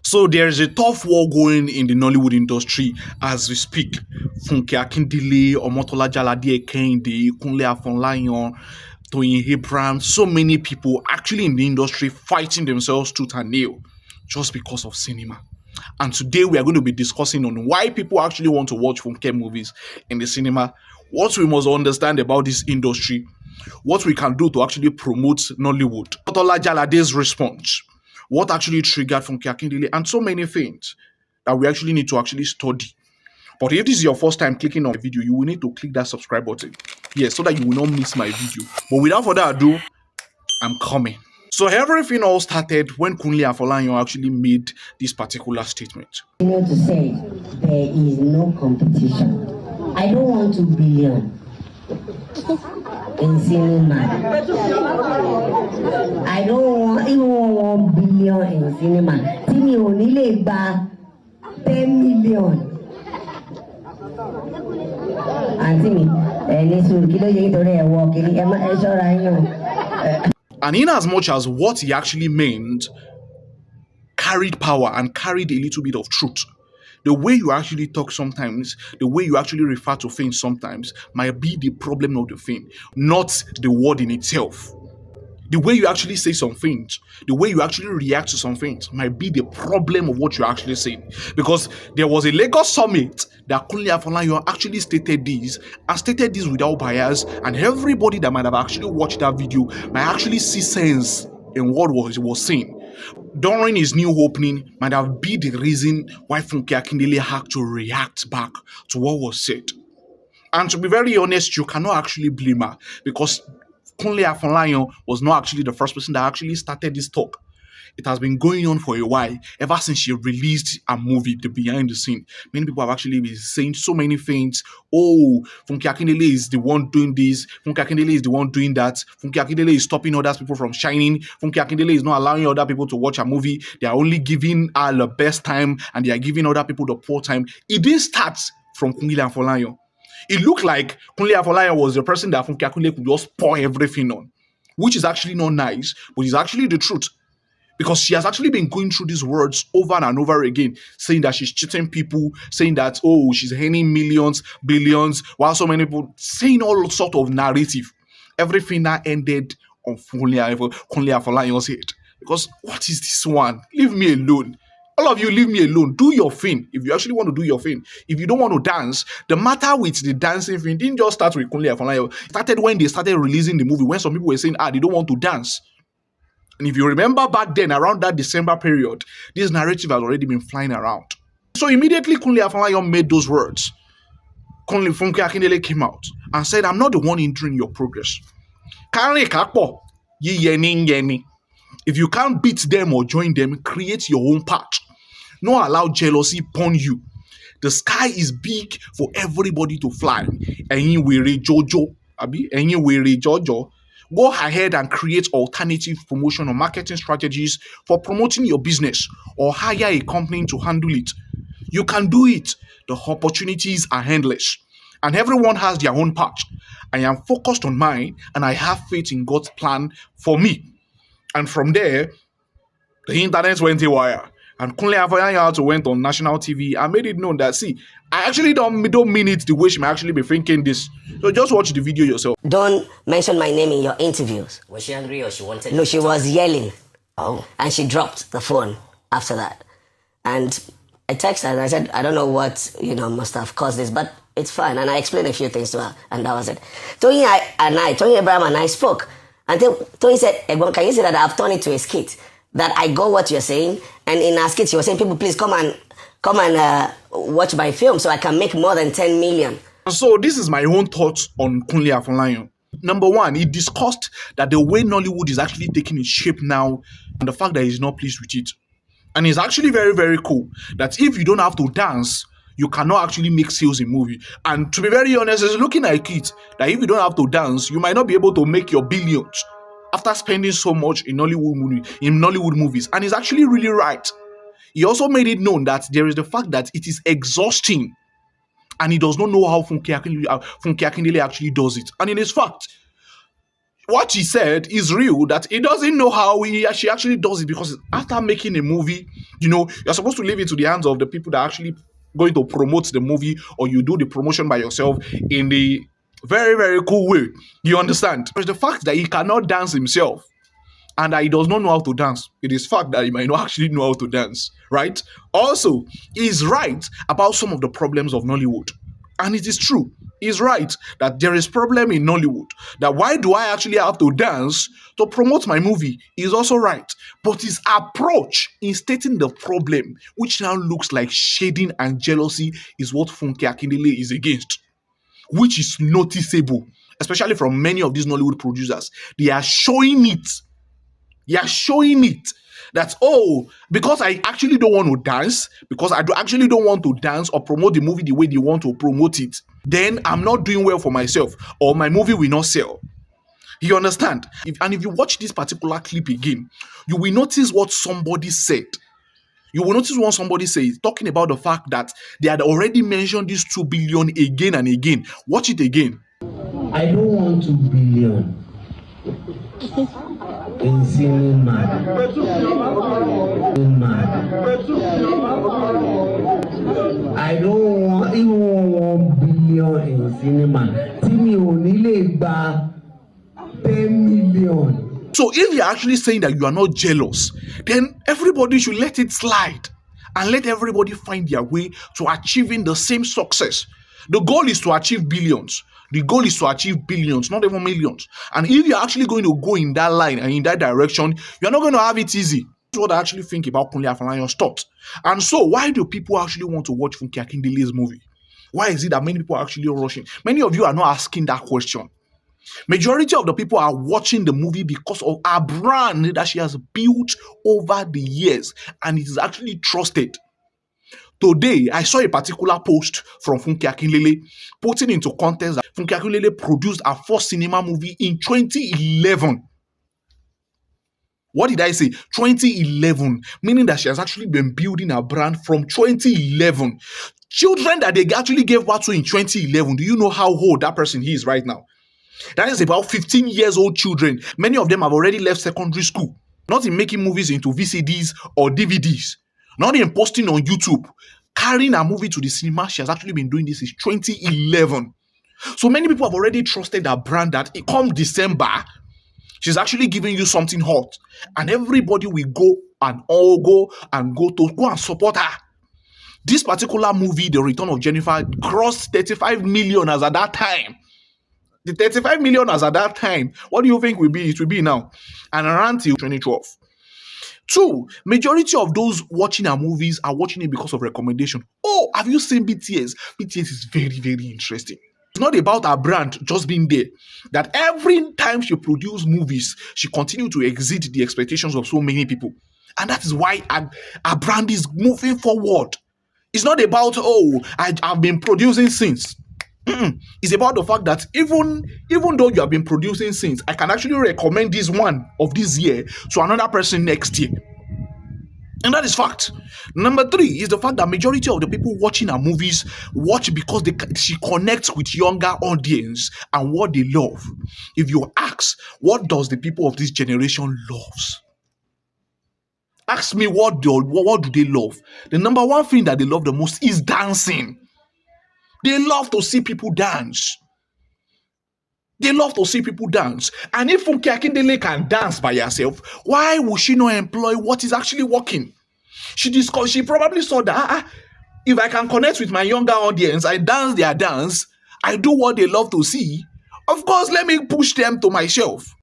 So there's a tough war going in the Nollywood industry as we speak. FUNKE Akindele, Omotola Jalade-Ekeinde, Kunle Afolayan, Toyin Abraham, so many people actually in the industry fighting themselves tooth and nail just because of cinema. And today we are going to be discussing on why people actually want to watch FUNKE movies in the cinema, what we must understand about this industry, what we can do to actually promote Nollywood, Omotola Jalade's response, what actually triggered FUNKE Akindele, and so many things that we actually need to actually study. But if this is your first time clicking on the video, you will need to click that subscribe button. Yes, so that you will not miss my video. But without further ado, I'm coming. So everything all started when Kunle Afolayan actually made this particular statement. To say there is no competition. I don't want 2 billion in cinema. I don't want even 1 billion in cinema. Timi only lè gba 10 million. And in as much as what he actually meant carried power and carried a little bit of truth, the way you actually talk sometimes, the way you actually refer to things sometimes might be the problem of the thing, not the word in itself. The way you actually say some things, the way you actually react to some things might be the problem of what you're actually saying. Because there was a Lagos summit that Kunle Afolayan actually stated this and stated this without bias, and everybody that might have actually watched that video might actually see sense in what he was saying. During his new opening might have been the reason why FUNKE Akindele had to react back to what was said. And to be very honest, you cannot actually blame her, because Kunle Afolayan was not actually the first person that actually started this talk. It has been going on for a while, ever since she released a movie, The Behind the Scene. Many people have actually been saying so many things. Oh, FUNKE Akindele is the one doing this. FUNKE Akindele is the one doing that. FUNKE Akindele is stopping other people from shining. FUNKE Akindele is not allowing other people to watch a movie. They are only giving her the best time and they are giving other people the poor time. It didn't start from Kunle Afolayan. It looked like Kunle Afolayan was the person that FUNKE Akindele could just pour everything on, which is actually not nice, but it's actually the truth. Because she has actually been going through these words over and over again, saying that she's cheating people, saying that, oh, she's earning millions, billions, while so many people saying all sort of narrative. Everything that ended on Kunle Afolayan's head. Because what is this one? Leave me alone. All of you, leave me alone. Do your thing. If you actually want to do your thing. If you don't want to dance, the matter with the dancing thing didn't just start with Kunle Afolayan. It started when they started releasing the movie, when some people were saying, they don't want to dance. And if you remember back then, around that December period, this narrative has already been flying around. So immediately Kunle Afolayan made those words. FUNKE Akindele came out and said, I'm not the one hindering your progress. If you can't beat them or join them, create your own path. Don't allow jealousy upon you. The sky is big for everybody to fly. Go ahead and create alternative promotion or marketing strategies for promoting your business, or hire a company to handle it. You can do it. The opportunities are endless, and everyone has their own path. I am focused on mine, and I have faith in God's plan for me. And from there, the internet went haywire. And Kunle Afolayan went on national TV and made it known that, see, I actually don't mean it the way she might actually be thinking this. So just watch the video yourself. Don't mention my name in your interviews. Was she angry or she wanted? No, she was yelling. Oh. And she dropped the phone after that. And I texted her and I said, I don't know what, must have caused this, but it's fine. And I explained a few things to her, and that was it. Toyin Abraham and I spoke. And Toyin said, can you say that I've turned it to a skit? That I got what you're saying, and in our skit, she was saying, people, please come and watch my film so I can make more than 10 million. So this is my own thoughts on Kunle Afolayan. Number one, he discussed that the way Nollywood is actually taking its shape now, and the fact that he's not pleased with it. And it's actually very, very cool that if you don't have to dance, you cannot actually make sales in movie. And to be very honest, it's looking like it, that if you don't have to dance, you might not be able to make your billions after spending so much in Nollywood movies. And he's actually really right. He also made it known that there is the fact that it is exhausting, and he does not know how FUNKE Akindele actually does it. And in his fact, what she said is real, that he doesn't know how she actually does it, because after making a movie, you're supposed to leave it to the hands of the people that are actually going to promote the movie, or you do the promotion by yourself in the very, very cool way. You understand? There's the fact that he cannot dance himself and that he does not know how to dance. It is fact that he might not actually know how to dance, right? Also, he's right about some of the problems of Nollywood. And it is true. He's right that there is problem in Nollywood. That why do I actually have to dance to promote my movie? He's also right. But his approach in stating the problem, which now looks like shading and jealousy, is what Funke Akindele is against, which is noticeable, especially from many of these Nollywood producers. They are showing it. That, oh, because I actually don't want to dance, because I actually don't want to dance or promote the movie the way they want to promote it, then I'm not doing well for myself, or my movie will not sell. You understand? If you watch this particular clip again, you will notice what somebody said. You will notice what somebody says, talking about the fact that they had already mentioned this 2 billion again and again. Watch it again. I don't want 2 billion in cinema. I don't want even 1 billion in cinema. Tí mi ò ní lè gba 10 million. So if you're actually saying that you are not jealous, then everybody should let it slide and let everybody find their way to achieving the same success. The goal is to achieve billions. The goal is to achieve billions, not even millions. And if you're actually going to go in that line and in that direction, you're not going to have it easy. That's what I actually think about Kunle Afolayan's thoughts. And so why do people actually want to watch Funke Akindele's movie? Why is it that many people are actually rushing? Many of you are not asking that question. Majority of the people are watching the movie because of a brand that she has built over the years, and it is actually trusted. Today, I saw a particular post from Funke Akindele putting into context that Funke Akindele produced her first cinema movie in 2011. What did I say? 2011, meaning that she has actually been building her brand from 2011. Children that they actually gave birth to in 2011, do you know how old that person is right now? That is about 15 years old children. Many of them have already left secondary school. Not in making movies into VCDs or DVDs. Not in posting on YouTube. Carrying a movie to the cinema, she has actually been doing this since 2011. So many people have already trusted that brand that come December, she's actually giving you something hot. And everybody will go and support her. This particular movie, The Return of Jennifer, grossed 35 million as at that time. The 35 million as at that time, what do you think it will be now? And around till 2012. Two, majority of those watching our movies are watching it because of recommendation. Oh, have you seen BTS? BTS is very, very interesting. It's not about our brand just being there. That every time she produces movies, she continues to exceed the expectations of so many people. And that is why our brand is moving forward. It's not about, oh, I've been producing since. It's about the fact that even though you have been producing since, I can actually recommend this one of this year to another person next year. And that is fact. Number three is the fact that majority of the people watching our movies watch because she connects with younger audience and what they love. If you ask, what does the people of this generation loves? Ask me what do they love? The number one thing that they love the most is dancing. They love to see people dance. They love to see people dance. And if Funke Akindele can dance by herself, why would she not employ what is actually working? She probably saw that if I can connect with my younger audience, I dance their dance, I do what they love to see, of course, let me push them to my shelf.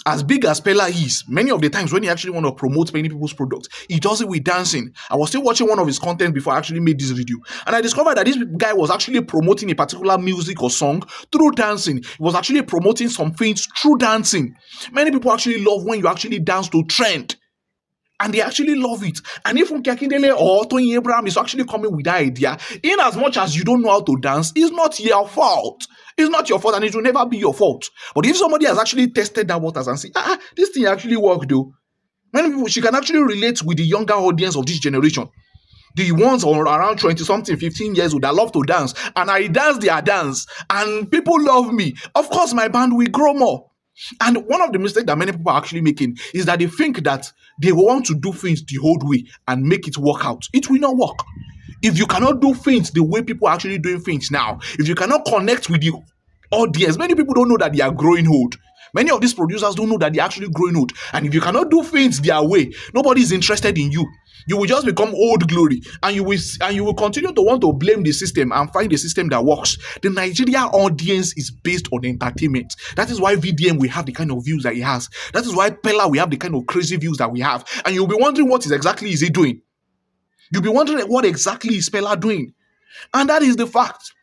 As big as Pella is, many of the times when he actually want to promote many people's products, he does it with dancing. I was still watching one of his content before I actually made this video. And I discovered that this guy was actually promoting a particular music or song through dancing. He was actually promoting some things through dancing. Many people actually love when you actually dance to trend. And they actually love it. And if Funke Akindele or Tony Abraham is actually coming with that idea, in as much as you don't know how to dance, it's not your fault. It's not your fault and it will never be your fault. But if somebody has actually tested that waters and say, this thing actually worked though. Many people, she can actually relate with the younger audience of this generation. The ones around 20-something, 15 years old that love to dance. And I dance their dance. And people love me. Of course, my band will grow more. And one of the mistakes that many people are actually making is that they think that they want to do things the old way and make it work out. It will not work. If you cannot do things the way people are actually doing things now, if you cannot connect with the audience, many people don't know that they are growing old. Many of these producers don't know that they're actually growing old. And if you cannot do things their way, nobody's interested in you. You will just become old glory, and you will continue to want to blame the system and find a system that works. The Nigeria audience is based on entertainment. That is why VDM will have the kind of views that he has. That is why Pella will have the kind of crazy views that we have. And you'll be wondering what is he doing? You'll be wondering what exactly is Pella doing. And that is the fact.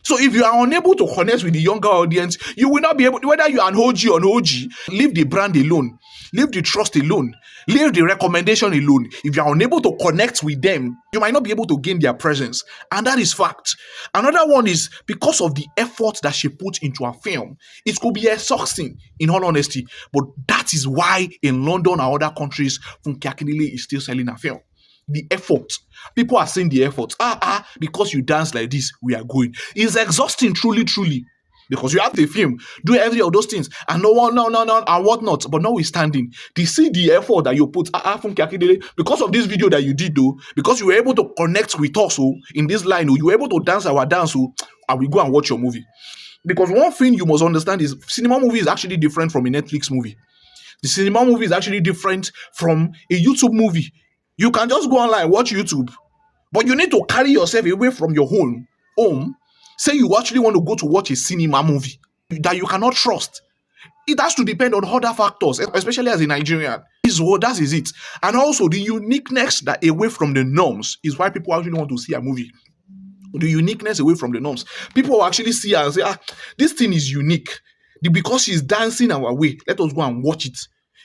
So if you are unable to connect with the younger audience, you will not be able, whether you are an OG or an OG, leave the brand alone, leave the trust alone, leave the recommendation alone. If you are unable to connect with them, you might not be able to gain their presence. And that is fact. Another one is because of the effort that she put into her film. It could be exhausting, in all honesty. But that is why in London and other countries, FUNKE Akindele is still selling her film. The effort. People are seeing the effort. Because you dance like this, we are going. It's exhausting, truly, truly. Because you have to film, do every of those things, and no, and whatnot. But notwithstanding, they see the effort that you put. FUNKE Akindele, because of this video that you did, though, because you were able to connect with us, in this line, you were able to dance our dance, and we go and watch your movie. Because one thing you must understand is cinema movie is actually different from a Netflix movie. The cinema movie is actually different from a YouTube movie. You can just go online, watch YouTube, but you need to carry yourself away from your home. Say you actually want to go to watch a cinema movie that you cannot trust. It has to depend on other factors, especially as a Nigerian. That is it. And also the uniqueness that away from the norms is why people actually want to see a movie. The uniqueness away from the norms. People will actually see her and say, this thing is unique. Because she's dancing our way, let us go and watch it.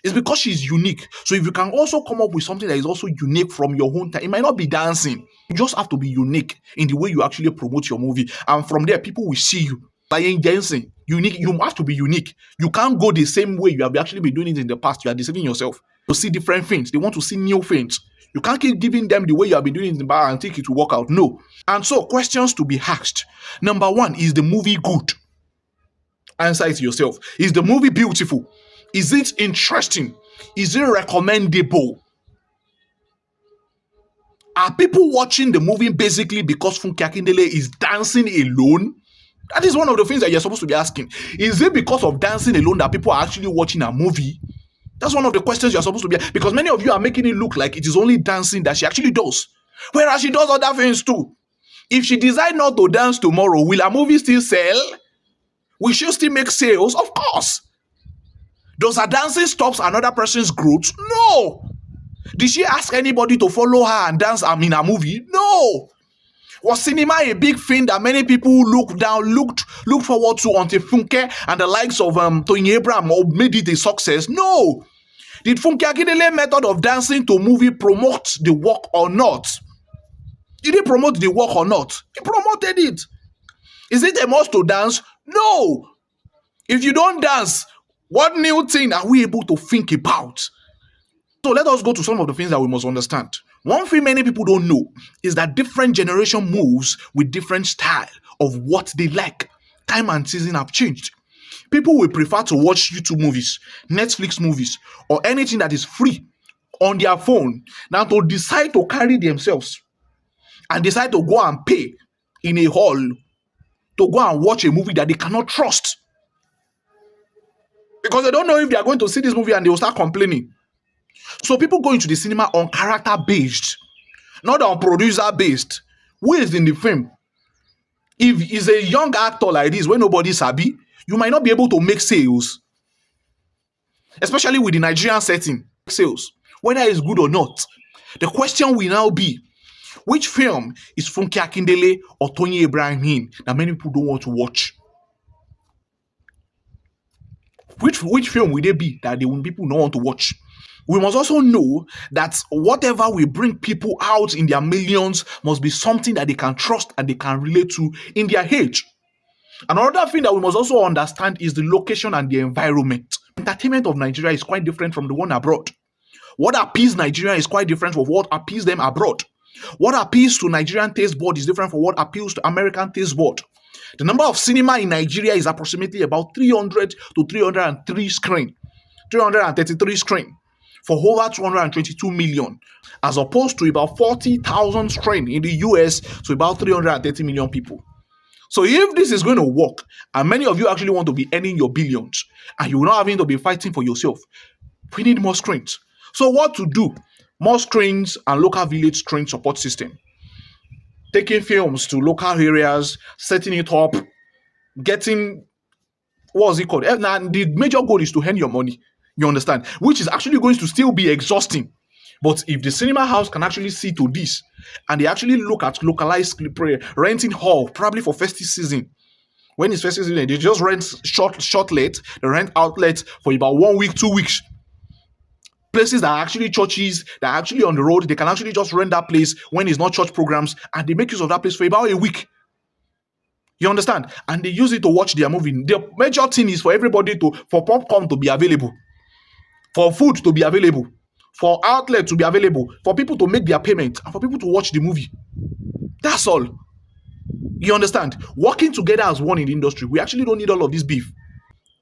It's because she's unique. So if you can also come up with something that is also unique from your own time, it might not be dancing. You just have to be unique in the way you actually promote your movie. And from there, people will see you. Like in dancing, unique. You have to be unique. You can't go the same way you have actually been doing it in the past. You are deceiving yourself. To see different things. They want to see new things. You can't keep giving them the way you have been doing it in the bar and think it will work out. No. And so, questions to be asked. Number one, is the movie good? Answer it yourself. Is the movie beautiful? Is it interesting? Is it recommendable? Are people watching the movie basically because FUNKE Akindele is dancing alone? That is one of the things that you're supposed to be asking. Is it because of dancing alone that people are actually watching a movie? That's one of the questions you're supposed to be asking. Because many of you are making it look like it is only dancing that she actually does. Whereas she does other things too. If she decides not to dance tomorrow, will her movie still sell? Will she still make sales? Of course. Does her dancing stops another person's growth? No. Did she ask anybody to follow her and dance in a movie? No. Was cinema a big thing that many people looked forward to until FUNKE and the likes of Tony Abraham made it a success? No. Did FUNKE Akindele method of dancing to movie promote the work or not? Did he promote the work or not? He promoted it. Is it a must to dance? No. If you don't dance, what new thing are we able to think about? So let us go to some of the things that we must understand. One thing many people don't know is that different generation moves with different style of what they like. Time and season have changed. People will prefer to watch YouTube movies, Netflix movies, or anything that is free on their phone than to decide to carry themselves and decide to go and pay in a hall to go and watch a movie that they cannot trust. Because they don't know if they are going to see this movie and they will start complaining. So people go into the cinema on character based, not on producer based. Who is in the film? If it's a young actor like this, when nobody's happy, you might not be able to make sales. Especially with the Nigerian setting, sales, whether it's good or not. The question will now be, which film is FUNKE Akindele or Tony Abraham in that many people don't want to watch? Which film will they be that people don't want to watch? We must also know that whatever we bring people out in their millions must be something that they can trust and they can relate to in their age. Another thing that we must also understand is the location and the environment. Entertainment of Nigeria is quite different from the one abroad. What appeals Nigeria is quite different from what appeals them abroad. What appeals to Nigerian taste board is different from what appeals to American taste board. The number of cinema in Nigeria is approximately about 300 to 303 screen, 333 screen for over 222 million, as opposed to about 40,000 screen in the US to about 330 million people. So if this is going to work, and many of you actually want to be earning your billions, and you're not having to be fighting for yourself, we need more screens. So what to do? More screens and local village screen support system. Taking films to local areas, setting it up, getting, what's it called? Now, the major goal is to earn your money. You understand? Which is actually going to still be exhausting. But if the cinema house can actually see to this, and they actually look at localized renting hall, probably for festive season. When it's festive season, they just rent short late, they rent outlets for about 1 week, 2 weeks. Places that are actually churches, that are actually on the road, they can actually just rent that place when it's not church programs, and they make use of that place for about a week. You understand? And they use it to watch their movie. The major thing is for everybody for popcorn to be available, for food to be available, for outlet to be available, for people to make their payment, and for people to watch the movie. That's all. You understand? Working together as one in the industry. We actually don't need all of this beef.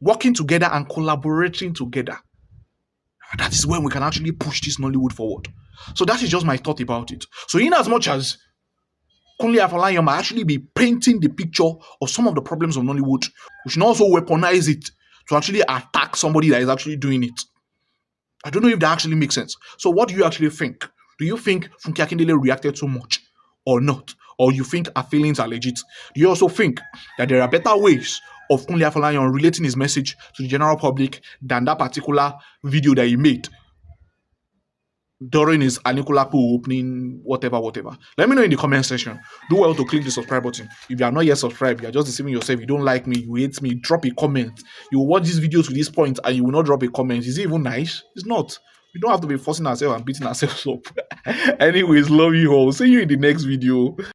Working together and collaborating together. That is when we can actually push this Nollywood forward. So that is just my thought about it. So in as much as Kunle Afolayan might actually be painting the picture of some of the problems of Nollywood, we should also weaponize it to actually attack somebody that is actually doing it. I don't know if that actually makes sense. So what do you actually think? Do you think FUNKE Akindele reacted too much or not? Or you think her feelings are legit? Do you also think that there are better ways of Kunle Afolayan relating his message to the general public than that particular video that he made during his Anikulaku opening, whatever? Let me know in the comment section. Do well to click the subscribe button. If you are not yet subscribed, you are just deceiving yourself. You don't like me, you hate me, drop a comment. You will watch this video to this point and you will not drop a comment. Is it even nice? It's not. We don't have to be forcing ourselves and beating ourselves up. Anyways, love you all. See you in the next video.